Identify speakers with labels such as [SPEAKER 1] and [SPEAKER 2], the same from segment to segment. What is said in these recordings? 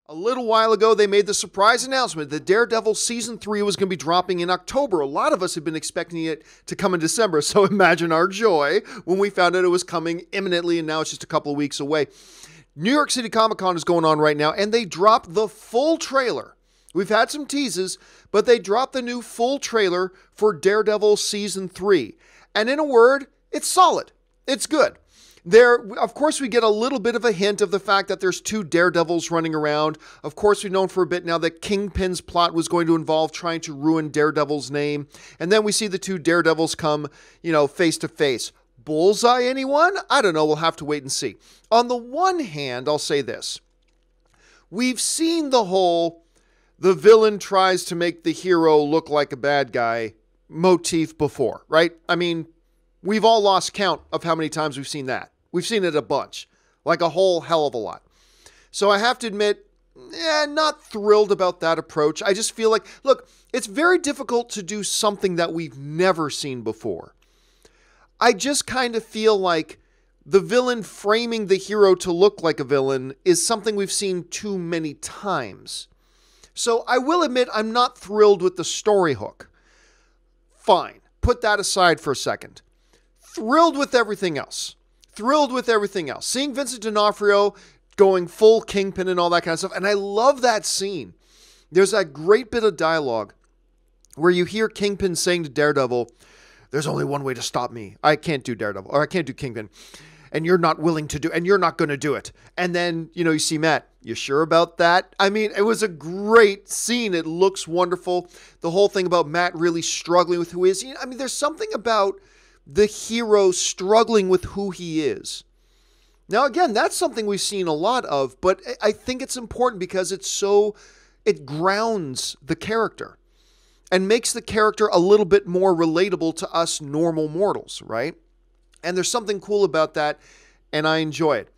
[SPEAKER 1] A little while ago, they made the surprise announcement that Daredevil Season 3 was going to be dropping in October. A lot of us have been expecting it to come in December, so imagine our joy when we found out it was coming imminently, and now it's just a couple of weeks away. New York City Comic Con is going on right now, and they dropped the full trailer. We've had some teases, but they dropped the new full trailer for Daredevil Season 3. And in a word, it's solid. It's good. There, of course, we get a little bit of a hint of the fact that there's two Daredevils running around. Of course, we've known for a bit now that Kingpin's plot was going to involve trying to ruin Daredevil's name. And then we see the two Daredevils come, face to face. Bullseye, anyone? I don't know. We'll have to wait and see. On the one hand, I'll say this. We've seen the villain tries to make the hero look like a bad guy motif before, right? I mean, we've all lost count of how many times we've seen that. We've seen it a bunch, like a whole hell of a lot. So I have to admit, not thrilled about that approach. I just feel like, look, it's very difficult to do something that we've never seen before. I just kind of feel like the villain framing the hero to look like a villain is something we've seen too many times. So I will admit I'm not thrilled with the story hook. Fine, put that aside for a second. Thrilled with everything else. Seeing Vincent D'Onofrio going full Kingpin and all that kind of stuff. And I love that scene. There's that great bit of dialogue where you hear Kingpin saying to Daredevil, "There's only one way to stop me. I can't do Daredevil, or I can't do Kingpin. And you're not willing to do, and you're not going to do it." And then, you see Matt, "You sure about that?" I mean, it was a great scene. It looks wonderful. The whole thing about Matt really struggling with who he is. I mean, there's something about the hero struggling with who he is. Now, again, that's something we've seen a lot of, but I think it's important because it grounds the character and makes the character a little bit more relatable to us normal mortals, right? And there's something cool about that, and I enjoy it.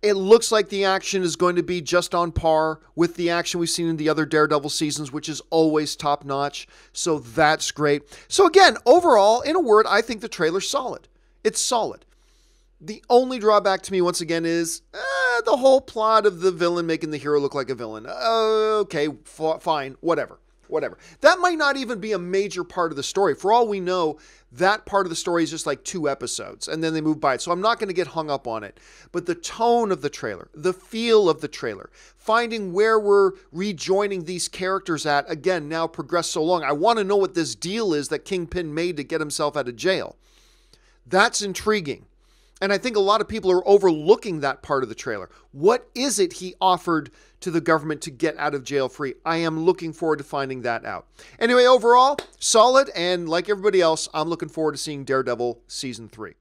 [SPEAKER 1] It looks like the action is going to be just on par with the action we've seen in the other Daredevil seasons, which is always top-notch, so that's great. So again, overall, in a word, I think the trailer's solid. It's solid. The only drawback to me, once again, is the whole plot of the villain making the hero look like a villain. Okay, fine, whatever. That might not even be a major part of the story. For all we know, that part of the story is just like 2 episodes, and then they move by it. So I'm not going to get hung up on it. But the tone of the trailer, the feel of the trailer, finding where we're rejoining these characters at, again, now progressed so long. I want to know what this deal is that Kingpin made to get himself out of jail. That's intriguing. And I think a lot of people are overlooking that part of the trailer. What is it he offered to the government to get out of jail free? I am looking forward to finding that out. Anyway, overall, solid. And like everybody else, I'm looking forward to seeing Daredevil Season 3.